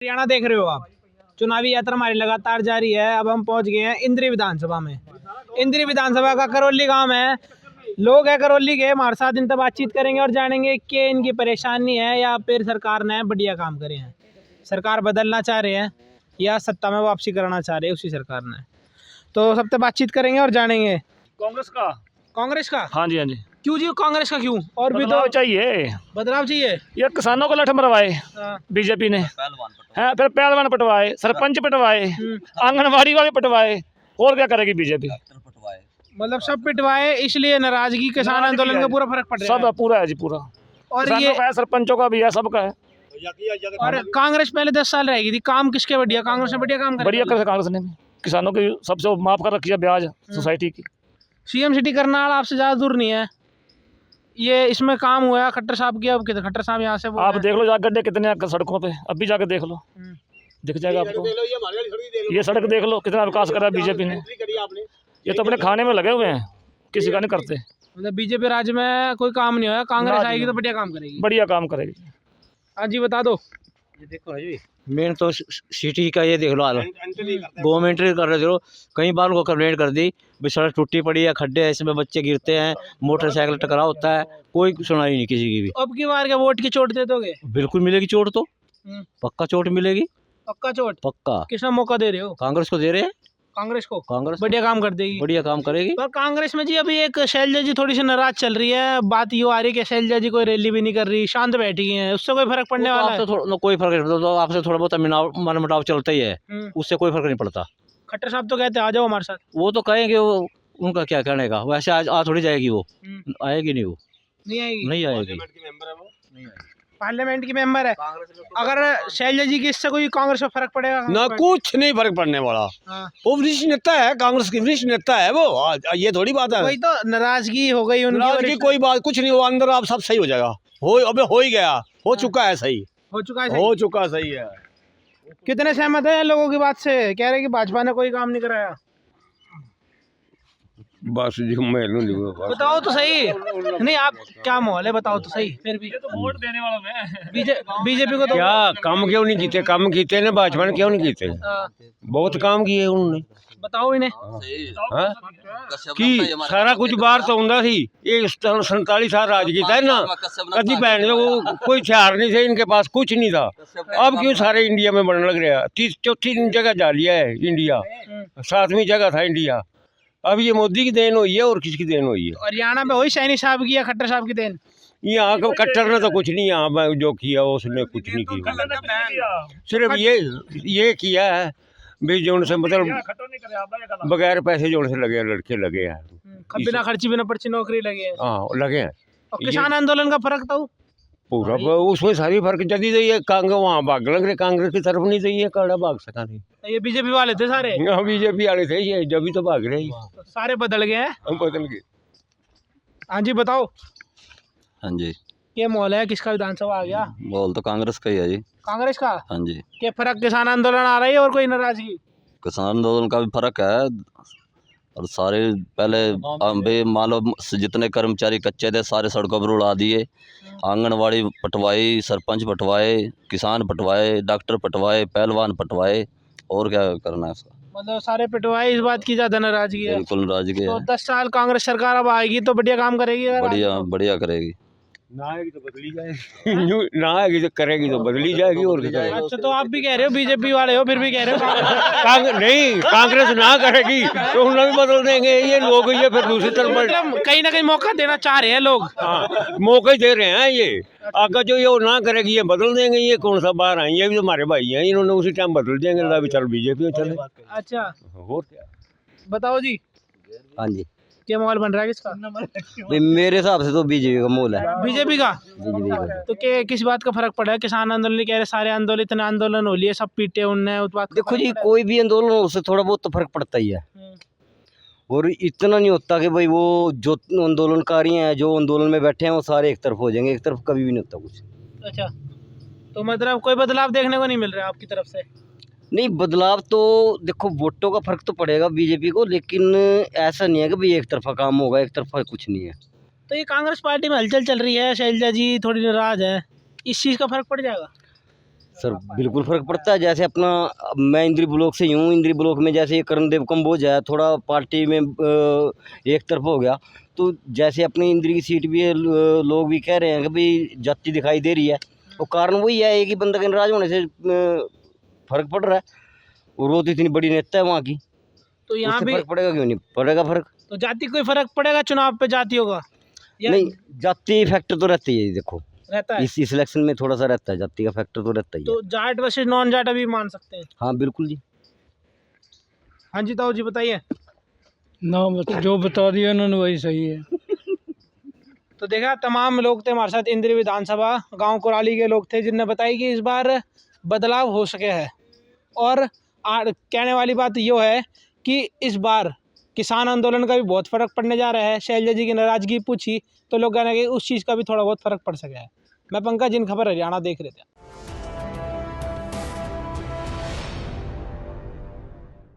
हरियाणा देख रहे हो आप, चुनावी यात्रा हमारी लगातार जारी है। अब हम पहुंच गए हैं इंद्री विधानसभा में। इंद्री विधानसभा का करौली गांव है। लोग हैं करौली के, हमारे साथ इनसे बातचीत करेंगे और जानेंगे कि इनकी परेशानी है या फिर सरकार ने बढ़िया काम करे हैं। सरकार बदलना चाह रहे हैं या सत्ता में वापसी कराना चाह रहे हैं उसी सरकार ने। तो सबसे बातचीत करेंगे और जानेंगे। कांग्रेस का हाँ जी, हाँ जी। क्यों जी, कांग्रेस का क्यों? और भी बदलाव तो चाहिए। बदलाव चाहिए। ये किसानों को लठ मरवाए हाँ। बीजेपी ने, है फिर पहलवान पटवाए, सरपंच पटवाए, आंगनबाड़ी वाले पटवाए, और क्या करेगी बीजेपी? मतलब सब पिटवाए, इसलिए नाराजगी किसान आंदोलन का पूरा फर्क पड़ रहा है। सब पूरा है जी, पूरा। और ये ये सरपंचों का भी है, सबका है। और कांग्रेस पहले 10 साल रहेगी थी, काम किसके बढ़िया? कांग्रेस ने बढ़िया काम करा। बढ़िया कर कांग्रेस ने भी किसानों की सबसे माफ कर रखी है ब्याज सोसाइटी की। सीएम सिटी करनाल आपसे ज्यादा दूर नहीं है, ये इसमें काम हुआ है खट्टर साहब की। अब खट्टर साहब यहाँ से आप देख लो जाकर गड्ढे कितने हैं सड़कों पे, अब भी जाके देख लो, दिख जाएगा आपको। ये सड़क देख लो कितना विकास करा बीजेपी ने। ये तो अपने खाने में लगे हुए हैं, किसी का नहीं करते। मतलब बीजेपी राज्य में कोई काम नहीं होया, कांग्रेस आएगी तो बढ़िया काम करेगी। बढ़िया काम करेगी। हाँ जी, बता दो। ये देखो है जी, मेन तो सिटी का ये देख लो हाल, गवर्नमेंट कर रहे हो। कई बार उनको कंप्लेंट कर दी भाई सड़क टूटी पड़ी है, खड्डे हैं, इसमें बच्चे गिरते हैं, मोटरसाइकिल टकराव होता है, कोई सुनाई नहीं किसी की भी। अब की बार क्या वोट की चोट दे दोगे? बिल्कुल मिलेगी चोट, तो पक्का चोट मिलेगी, पक्का चोट। पक्का। किसने मौका दे रहे हो? कांग्रेस को दे रहे हैं, कांग्रेस को। कांग्रेस बढ़िया काम कर देगी, बढ़िया काम करेगी। पर कांग्रेस में जी अभी एक शैलजा जी थोड़ी सी नाराज चल रही है। बात ये आ रही है कि शैलजा जी कोई रैली भी नहीं कर रही, शांत बैठी है, उससे कोई फर्क पड़ने वाला है? कोई फर्क नहीं पड़ता, तो आपसे थोड़ा बहुत मनमुटाव चलता ही है, उससे कोई फर्क नहीं पड़ता। खट्टर साहब तो कहते आ जाओ हमारे साथ। वो तो कहेंगे, वो उनका क्या कहने का। वैसे आज आ थोड़ी जाएगी, वो आएगी नहीं, वो नहीं आएगी, नहीं आएगी। पार्लियामेंट की मेंबर है। अगर शैलजा जी की इससे कोई कांग्रेस में फर्क पड़ेगा? ना, कुछ नहीं फर्क पड़ने वाला। वो वरिष्ठ नेता है, कांग्रेस की वरिष्ठ नेता है वो। ये थोड़ी बात है। वही तो नाराजगी हो गई उनकी। नाराजगी कोई बात कुछ नहीं, वो अंदर आप सब सही हो जाएगा। अबे हो ही गया, हो चुका है सही, हो चुका है, हो चुका सही है। कितने सहमत है लोगों की बात से? कह रहे कि भाजपा ने कोई काम नहीं कराया। बस जी मैं बताओ तो सही। नहीं, आप क्या माहौल है बताओ तो सही। फिर भी तो वोट देने वाला मैं। बीजेपी को तो क्या काम क्यों नहीं कीते? काम कीते ने भाजपा ने क्यों नहीं कीते? बहुत काम किए उन्होंने। बताओ इन्हें कि सारा कुछ बाहर तो होंदा सी। ये 47 साल राज किया है ना, कभी भैन वो कोई हथियार नहीं थे इनके पास, कुछ नहीं था। अब क्यों सारे इंडिया में बनने लग रहा? चौथी जगह जा लिया है इंडिया, 7वीं जगह था इंडिया। अब ये मोदी की देन हुई है और किसकी देन हुई है? हरियाणा में वही सैनी साहब की या खट्टर साहब की देन? यहाँ का कट्टर ने तो कुछ नहीं, यहाँ जो किया उसने कुछ नहीं किया। सिर्फ ये किया है भी जो उनसे मतलब बगैर पैसे जो उनसे लगे लड़के लगे हैं, बिना खर्ची बिना पर्ची नौकरी लगे हैं। हाँ लगे हैं। और किसान आंदोलन का फर्क था पूरा उसमें सारी फर्क जदी दी है। कांग्रेस वहाँ भाग लग रहे, कांग्रेस की तरफ नहीं दी है, कड़ा भाग सका नहीं। ये बीजेपी वाले थे सारे? हाँ बीजेपी वाले थे ये, जब भी तो भाग रहे हैं। सारे बदल गए हैं। हम बदल गए। हाँ जी बताओ। हाँ जी, क्या माहौल है? किसका विधानसभा आ गया? बोल तो कांग्रेस का ही है जी। कांग्रेस का? हाँ जी। क्या फर्क? किसान आंदोलन आ रही है और कोई नाराजगी? किसान आंदोलन का भी फर्क है। और सारे पहले मान लो जितने कर्मचारी कच्चे थे सारे सड़कों पर उड़ा दिए। आंगनवाड़ी पटवाई, सरपंच पटवाए, किसान पटवाए, डॉक्टर पटवाए, पहलवान पटवाए, और क्या करना है इसका? मतलब सारे पिटवाए, इस बात की ज्यादा नाराजगी है? बिल्कुल नाराजगी तो है। 10 साल कांग्रेस सरकार अब आएगी तो बढ़िया काम करेगी? बढ़िया बढ़िया करेगी। ना आएगी तो बदली जाएगी। ना आएगी तो करेगी तो बदली जाएगी, और क्या करेगी? अच्छा, तो आप भी कह रहे हो बीजेपी वाले हो, फिर भी कह रहे हो नहीं, कांग्रेस ना करेगी तो उन्हें भी बदल देंगे ये लोग। ये फिर दूसरी तरफ मतलब कहीं ना कहीं मौका देना चाह रहे हैं लोग। हाँ, मौका ही दे रहे हैं ये। अगर जो ये ना करेगी ये बदल देंगे। ये कौन सा बाहर आई, ये भी तो हमारे भाई हैं, इन्होंने उसी टाइम बदल देंगे। अभी चल बीजेपी में चले। अच्छा और क्या बताओ जी, हाँ जी, क्या माहौल बन रहा है किसका? मेरे हिसाब से तो बीजेपी का माहौल है। बीजेपी का? बीजेपी का तो किस बात का फर्क पड़ा है? किसान आंदोलन कह रहे, सारे आंदोलन, इतने आंदोलन हो लिए, सब पीटे उनने, उस बात का देखो फर्क जी, पड़ा है? कोई भी आंदोलन हो उससे थोड़ा बहुत तो फर्क पड़ता ही है। और इतना नहीं होता कि भाई वो जो आंदोलनकारी हैं, जो आंदोलन में बैठे हैं, वो सारे एक तरफ हो जाएंगे। एक तरफ कभी भी नहीं होता कुछ। अच्छा, तो मतलब कोई बदलाव देखने को नहीं मिल रहा है आपकी तरफ से? नहीं, बदलाव तो देखो वोटों का फर्क तो पड़ेगा बीजेपी को, लेकिन ऐसा नहीं है कि भाई एक तरफा काम होगा, एक तरफा कुछ नहीं है। तो ये कांग्रेस पार्टी में हलचल चल रही है, शैलजा जी थोड़ी नाराज है, इस चीज़ का फर्क पड़ जाएगा? सर बिल्कुल फ़र्क पड़ता है। जैसे अपना मैं इंद्री ब्लॉक से ही हूँ, इंद्री ब्लॉक में जैसे ये कर्णदेव कम्बोज है, थोड़ा पार्टी में एक तरफ हो गया, तो जैसे अपनी इंद्री की सीट भी है, लोग भी कह रहे हैं कि भाई जाति दिखाई दे रही है। वो कारण वही है, एक ही बंदा के नाराज होने से फ़र्क पड़ रहा है। और वो तो इतनी बड़ी नेता है वहाँ की, तो यहाँ उससे भी फ़र्क पड़ेगा क्यों नहीं पड़ेगा फ़र्क। तो जाति कोई फर्क पड़ेगा चुनाव पे जातियों का या नहीं, जाति फैक्टर तो रहती है, देखो रहता है? इस इलेक्शन में थोड़ा सा रहता है, जाति का फैक्टर तो रहता ही है। तो जाट वर्सेस नॉन जाट अभी मान सकते हैं? हाँ बिल्कुल जी। हाँ जी ताऊ जी बताइए। ना जो बता दिया उन्होंने वही सही है। तो देखा, तमाम लोग थे हमारे साथ इंद्री विधानसभा गांव कोराली के लोग थे, जिनने बताई कि इस बार बदलाव हो सके है। और कहने वाली बात यो है कि इस बार किसान आंदोलन का भी बहुत फ़र्क पड़ने जा रहा है। शैलजा जी की नाराज़गी पूछी तो लोग कहने कि उस चीज़ का भी थोड़ा बहुत फ़र्क पड़ सका है। मैं पंकज, इन खबर हरियाणा देख रहे थे।